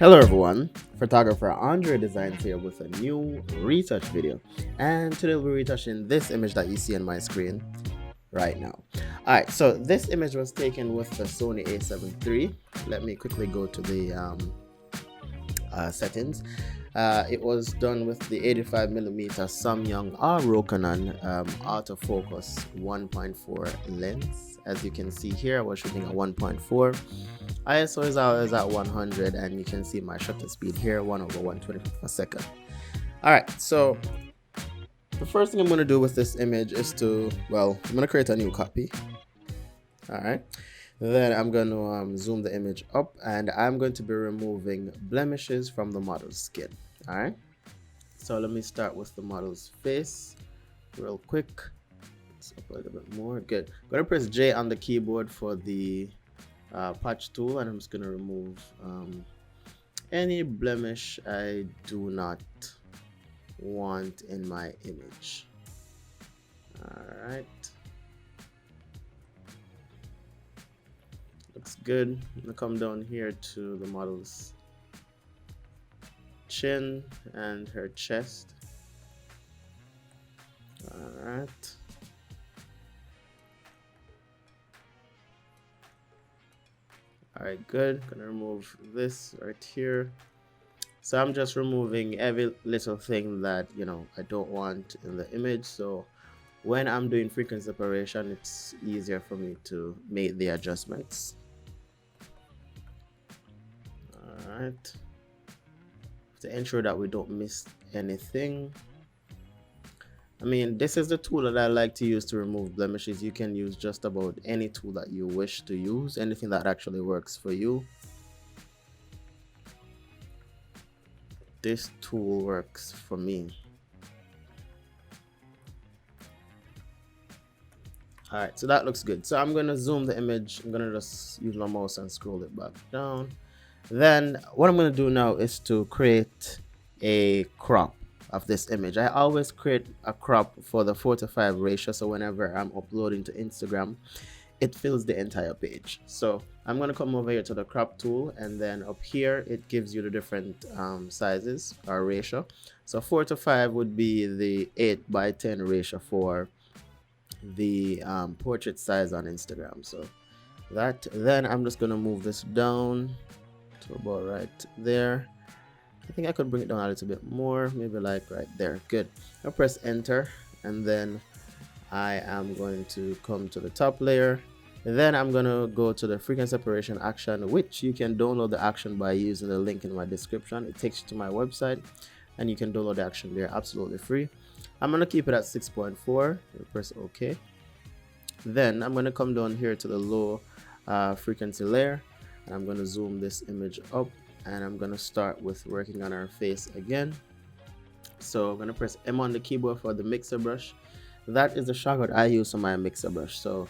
Hello everyone, photographer Andredesignz here with a new retouch video, and today we'll be retouching this image that you see on my screen right now. Alright, so this image was taken with the Sony a7 III. Let me quickly go to the settings. It was done with the 85mm Samyang or Rokinon autofocus 1.4 lens. As you can see here, I was shooting at 1.4. ISO is always at 100, and you can see my shutter speed here, 1/125 per second. Alright, so the first thing I'm going to do with this image is I'm going to create a new copy. Alright, then I'm going to zoom the image up, and I'm going to be removing blemishes from the model's skin. Alright, so let me start with the model's face real quick. Let's up a little bit more. Good. I'm going to press J on the keyboard for the patch tool, and I'm just going to remove any blemish I do not want in my image. Alright, looks good. I'm going to come down here to the model's chin and her chest. Alright, alright, good. Gonna remove this right here. So I'm just removing every little thing that I don't want in the image, so when I'm doing frequency separation, it's easier for me to make the adjustments. Alright, to ensure that we don't miss anything. I mean, this is the tool that I like to use to remove blemishes. You can use just about any tool that you wish to use, anything that actually works for you. This tool works for me. Alright, so that looks good. So I'm going to zoom the image. I'm going to just use my mouse and scroll it back down. Then what I'm going to do now is to create a crop of this image. I always create a crop for the 4:5 ratio, so whenever I'm uploading to Instagram, it fills the entire page. So I'm going to come over here to the crop tool, and then up here it gives you the different sizes or ratio. So 4:5 would be the 8:10 ratio for the portrait size on Instagram. So that, then I'm just going to move this down to about right there. I think I could bring it down a little bit more, maybe like right there. Good. I'll press enter, and then I am going to come to the top layer. And then I'm going to go to the frequency separation action, which you can download the action by using the link in my description. It takes you to my website, and you can download the action there absolutely free. I'm going to keep it at 6.4. Press OK. Then I'm going to come down here to the low frequency layer, and I'm going to zoom this image up, and I'm going to start with working on our face again. So I'm going to press M on the keyboard for the mixer brush. That is the shortcut I use for my mixer brush. So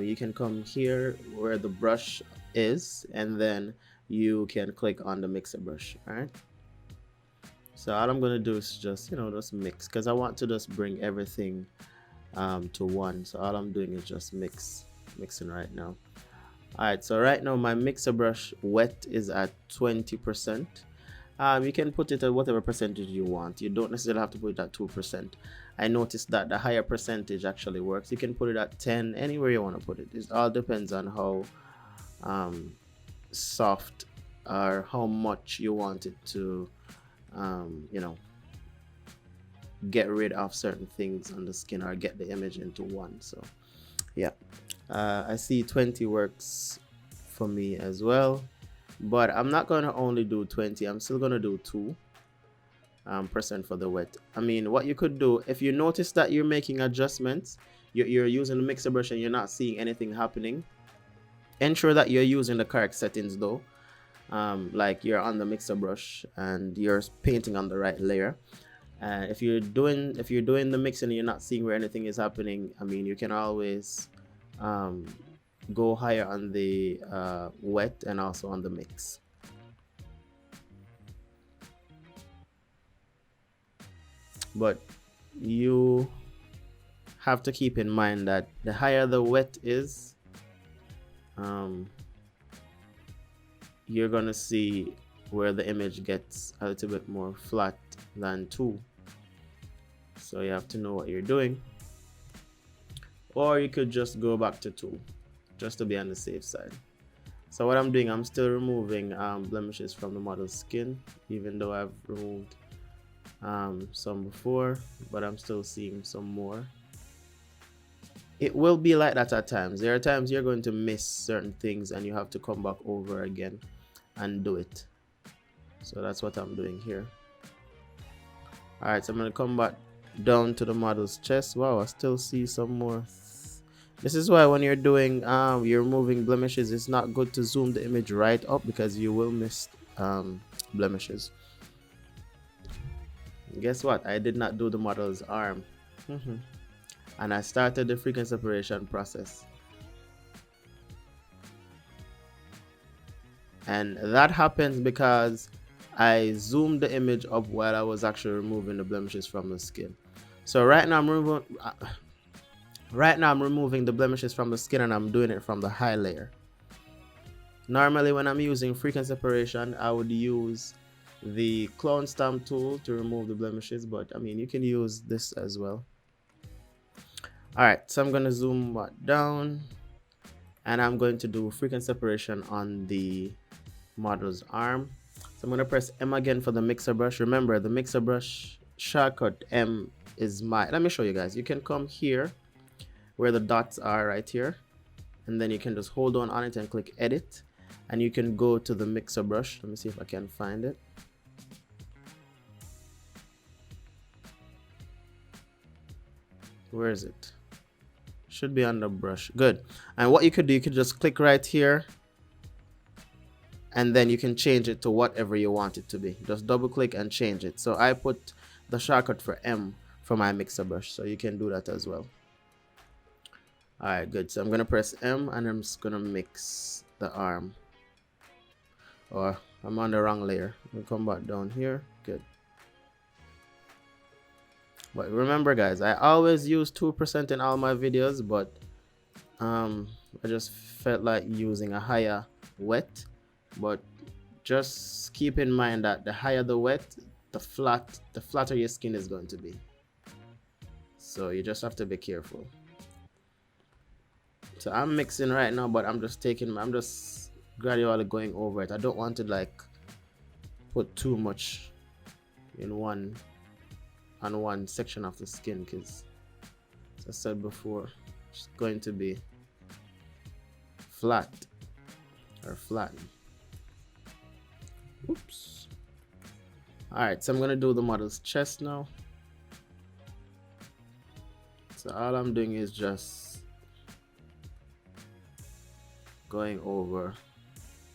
you can come here where the brush is, and then you can click on the mixer brush. All right, so all I'm going to do is just just mix, because I want to just bring everything to one. So all I'm doing is just mixing right now. Alright, so right now my mixer brush wet is at 20%. You can put it at whatever percentage you want. You don't necessarily have to put it at 2%. I noticed that the higher percentage actually works. You can put it at 10, anywhere you want to put it. It all depends on how soft or how much you want it to get rid of certain things on the skin, or get the image into one. So yeah, I see 20 works for me as well, but I'm not going to only do 20. I'm still going to do 2% for the wet. I mean, what you could do, if you notice that you're making adjustments, you're using the mixer brush and you're not seeing anything happening, ensure that you're using the correct settings though. Like you're on the mixer brush and you're painting on the right layer. If you're doing the mixing and you're not seeing where anything is happening, I mean, you can always go higher on the wet and also on the mix. But you have to keep in mind that the higher the wet is, you're gonna see where the image gets a little bit more flat than 2. So you have to know what you're doing, or you could just go back to 2 just to be on the safe side. So what I'm doing, I'm still removing blemishes from the model's skin, even though I've removed some before, but I'm still seeing some more. It will be like that at times. There are times you're going to miss certain things and you have to come back over again and do it. So that's what I'm doing here. Alright, so I'm going to come back down to the model's chest. Wow, I still see some more. This is why when you're doing you're removing blemishes, it's not good to zoom the image right up, because you will miss blemishes. Guess what? I did not do the model's arm. And I started the frequency separation process. And that happens because I zoomed the image up while I was actually removing the blemishes from the skin. So right now I'm removing the blemishes from the skin, and I'm doing it from the high layer. Normally when I'm using frequency separation, I would use the clone stamp tool to remove the blemishes, but I mean, you can use this as well. Alright, so I'm going to zoom down, and I'm going to do frequency separation on the model's arm. So I'm going to press M again for the mixer brush. Remember, the mixer brush shortcut M is let me show you guys. You can come here where the dots are right here, and then you can just hold on it and click edit, and you can go to the mixer brush. Let me see if I can find it. Where is it? Should be on the brush. Good. And what you could do, you could just click right here, and then you can change it to whatever you want it to be. Just double click and change it. So I put the shortcut for M for my mixer brush, so you can do that as well. Alright, good. So I'm gonna press M, and I'm just gonna mix the arm. Or I'm on the wrong layer. I'll come back down here. Good. But remember guys, I always use 2% in all my videos, but I just felt like using a higher wet. But just keep in mind that the higher the wet, the flatter your skin is going to be. So you just have to be careful. So I'm mixing right now, but I'm just gradually going over it. I don't want to like put too much in one section of the skin, because as I said before, it's going to be flat or flattened. Oops. Alright, so I'm gonna do the model's chest now. So all I'm doing is just going over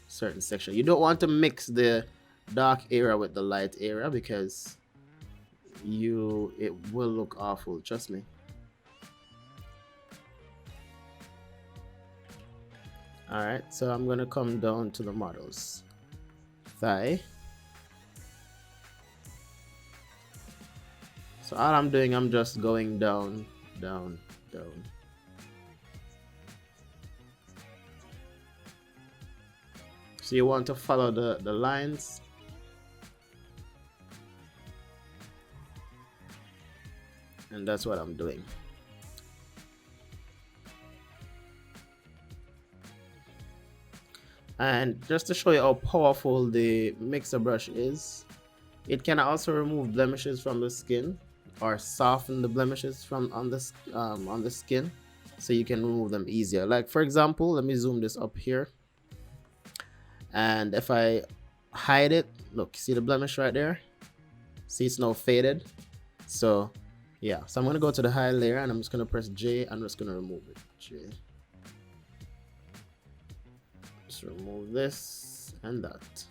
certain section. You don't want to mix the dark area with the light area, because it will look awful, trust me. Alright, so I'm gonna come down to the model's thigh. So all I'm doing, I'm just going down, down, down. So you want to follow the lines. And that's what I'm doing. And just to show you how powerful the mixer brush is, it can also remove blemishes from the skin, or soften the blemishes from on the skin, so you can remove them easier. Like for example, let me zoom this up here, and if I hide it, look, see the blemish right there? See, it's now faded. So yeah, so I'm gonna go to the high layer, and I'm just gonna press J, and I'm just gonna remove it. J. Just remove this and that.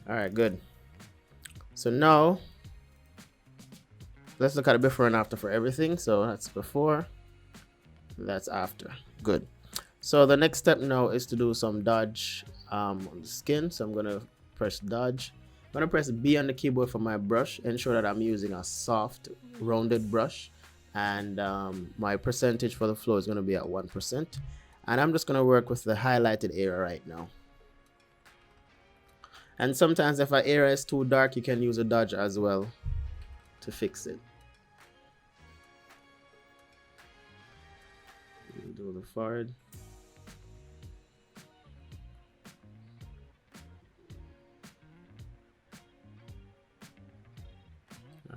Alright, good. So now let's look at the before and after for everything. So that's before, that's after. Good. So the next step now is to do some dodge on the skin. So I'm gonna press dodge. I'm gonna press B on the keyboard for my brush, ensure that I'm using a soft rounded brush, and my percentage for the flow is gonna be at 1%. And I'm just going to work with the highlighted area right now. And sometimes if an area is too dark, you can use a dodge as well to fix it. Do the forward.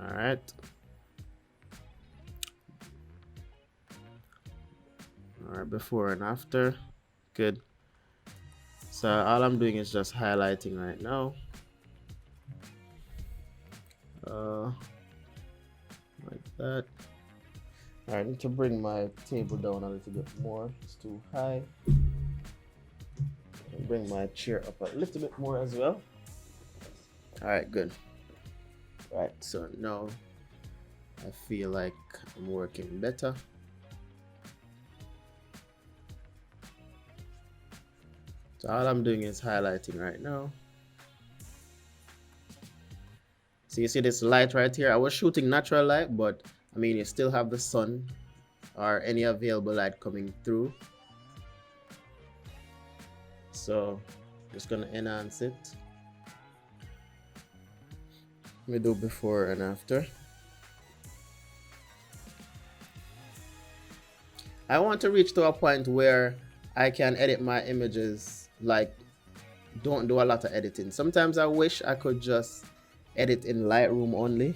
All right. All right, before and after. Good. So all I'm doing is just highlighting right now. Like that. All right, I need to bring my table down a little bit more. It's too high. And bring my chair up a little bit more as well. All right, good. All right, so now I feel like I'm working better. So all I'm doing is highlighting right now. So you see this light right here? I was shooting natural light, but I mean, you still have the sun or any available light coming through. So just gonna enhance it. We do before and after. I want to reach to a point where I can edit my images, like don't do a lot of editing. Sometimes I wish I could just edit in Lightroom only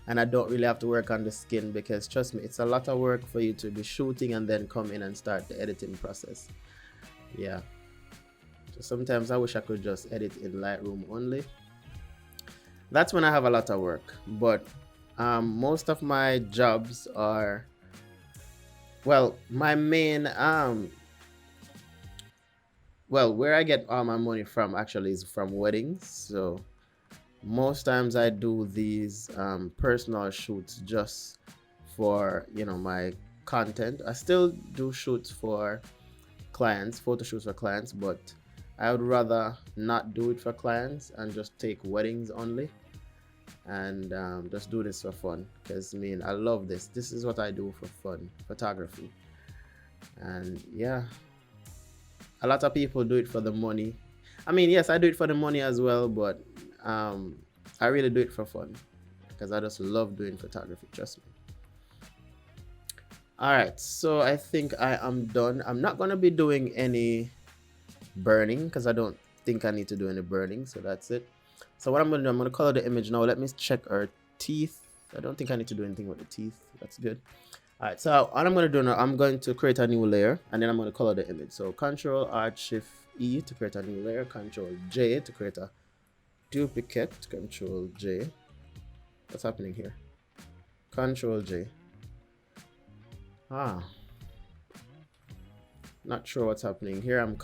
and I don't really have to work on the skin, because trust me, it's a lot of work for you to be shooting and then come in and start the editing process. Yeah, so sometimes I wish I could just edit in Lightroom only. That's when I have a lot of work. But most of my jobs are, well, my main well, where I get all my money from actually is from weddings. So most times I do these personal shoots just for, you know, my content. I still do shoots for clients, photo shoots for clients, but I would rather not do it for clients and just take weddings only, and just do this for fun, because I mean, I love this. This is what I do for fun, photography. And yeah, a lot of people do it for the money. I mean, yes, I do it for the money as well, but I really do it for fun, because I just love doing photography, trust me. All right, so I think I am done. I'm not going to be doing any burning, because I don't think I need to do any burning, so that's it. So what I'm going to do, I'm going to color the image now. Let me check our teeth. I don't think I need to do anything with the teeth. That's good. All right, so all I'm going to do now, I'm going to create a new layer, and then I'm going to color the image. So Control Alt Shift E to create a new layer, Control J to create a duplicate, Control J. What's happening here? Control J. Not sure what's happening here. I'm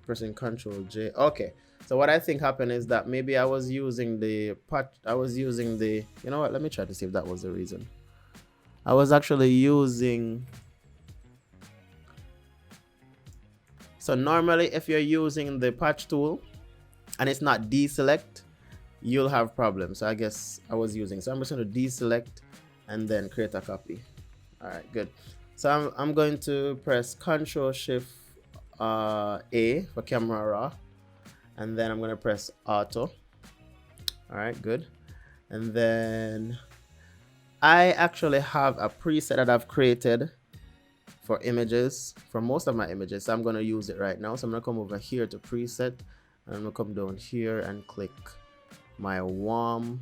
pressing Control J. Okay, so what I think happened is that maybe I was using the you know what, let me try to see if that was the reason. I was actually using, so normally if you're using the patch tool and it's not deselect, you'll have problems. So I guess I was using, so I'm just going to deselect and then create a copy. All right, good. So I'm going to press Control Shift A for camera raw, and then I'm going to press Auto. All right, good. And then I actually have a preset that I've created for images, for most of my images. So I'm going to use it right now. So I'm going to come over here to preset, and I'm going to come down here and click my warm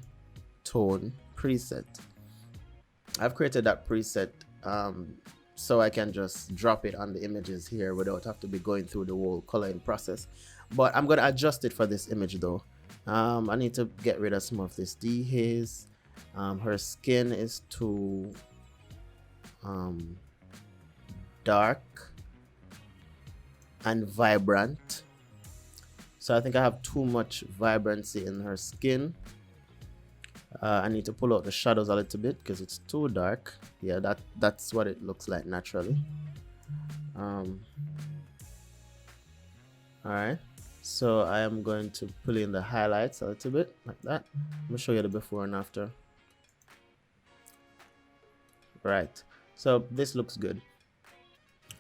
tone preset. I've created that preset so I can just drop it on the images here without have to be going through the whole coloring process. But I'm going to adjust it for this image though. I need to get rid of some of this dehaze. Her skin is too dark and vibrant, so I think I have too much vibrancy in her skin. I need to pull out the shadows a little bit because it's too dark. Yeah, that's what it looks like naturally. Alright, so I am going to pull in the highlights a little bit like that. Let me show you the before and after. Right, so this looks good.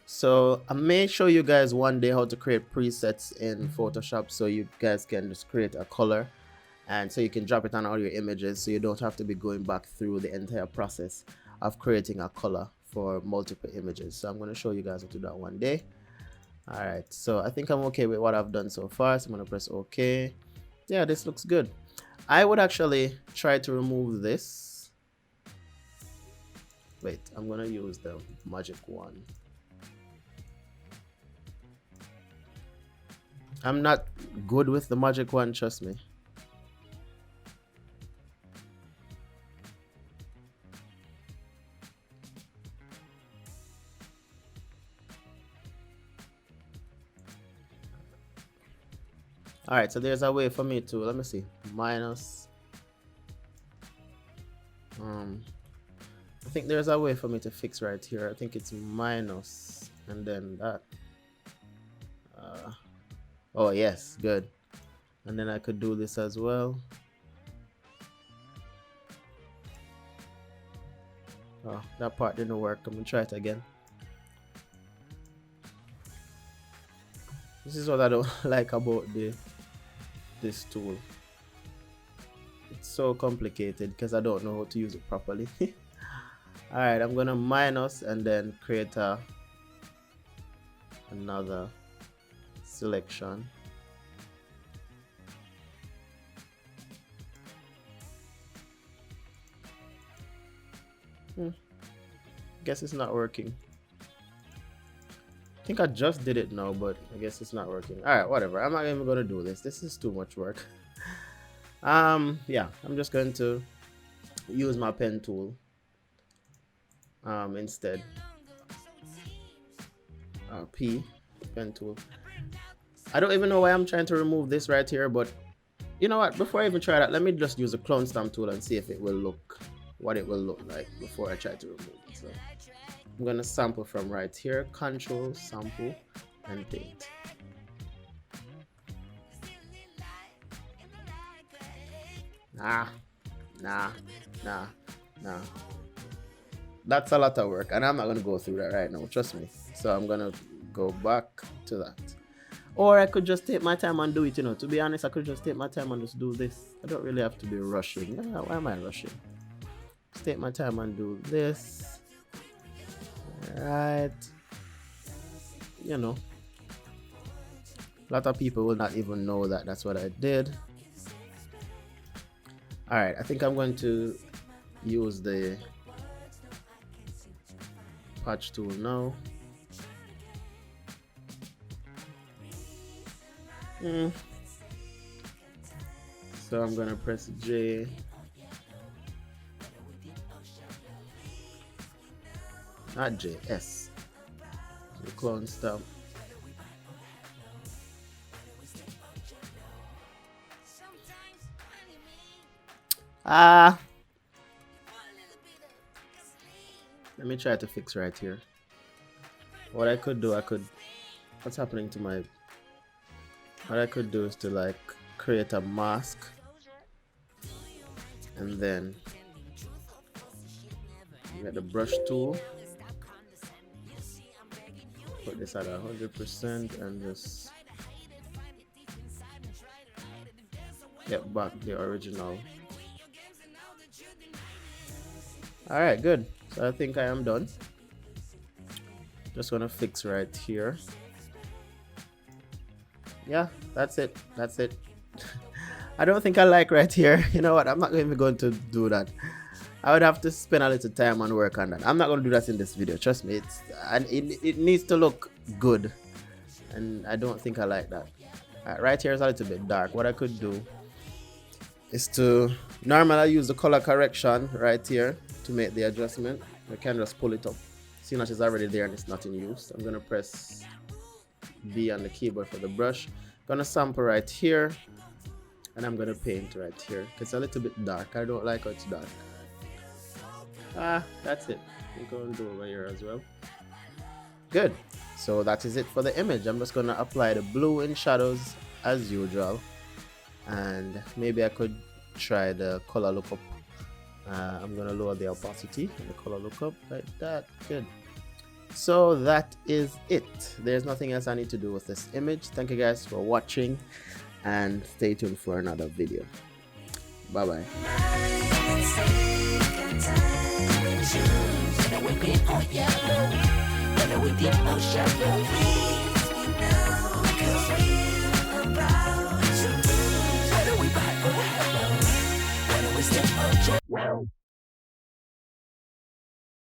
So I may show you guys one day how to create presets in Photoshop, so you guys can just create a color, and so you can drop it on all your images, so you don't have to be going back through the entire process of creating a color for multiple images. So I'm going to show you guys how to do that one day. All right, so I think I'm okay with what I've done so far, so I'm going to press OK. Yeah, this looks good. I would actually try to remove this. Wait, I'm going to use the magic one. I'm not good with the magic one, trust me. All right, so there's a way for me to, let me see, minus. I think there's a way for me to fix right here. I think it's minus and then that. Oh yes, good. And then I could do this as well. Oh, that part didn't work. I'm gonna try it again. This is what I don't like about this tool. It's so complicated because I don't know how to use it properly. Alright, I'm gonna minus and then create another selection. Guess it's not working. I think I just did it now, but I guess it's not working. Alright, whatever. I'm not even gonna do this. This is too much work. Yeah, I'm just going to use my pen tool instead. P, pen tool. I don't even know why I'm trying to remove this right here, but you know what? Before I even try that, let me just use a clone stamp tool and see if it will look, what it will look like before I try to remove it. So I'm gonna sample from right here, Control, Sample, and Paint. Nah. That's a lot of work, and I'm not gonna go through that right now, trust me. So I'm gonna go back to that. Or I could just take my time and do it, you know. To be honest, I could just take my time and just do this. I don't really have to be rushing. Why am I rushing? Just take my time and do this. Right. You know. A lot of people will not even know that that's what I did. Alright, I think I'm going to use the patch tool now. So I'm gonna press J. Not J, S. So clone stamp. Let me try to fix right here. What I could do, what's happening to my, what I could do is to like create a mask and then get the brush tool, put this at 100% and just get back the original. Alright, good. So I think I am done. Just gonna fix right here. Yeah, that's it. That's it. I don't think I like right here. You know what? I'm not even going to do that. I would have to spend a little time and work on that. I'm not going to do that in this video. Trust me. It needs to look good. And I don't think I like that. Right here is a little bit dark. What I could do is to normally I use the color correction right here to make the adjustment. I can just pull it up. Seeing that it's already there and it's not in use. I'm going to press B on the keyboard for the brush. Gonna sample right here and I'm gonna paint right here. It's a little bit dark. I don't like how it's dark. That's it. I'm gonna do over here as well. Good. So that is it for the image. I'm just gonna apply the blue in shadows as usual, and maybe I could try the color lookup. I'm gonna lower the opacity and the color lookup like that. Good. So that is it. There's nothing else I need to do with this image. Thank you guys for watching, and stay tuned for another video. Bye bye.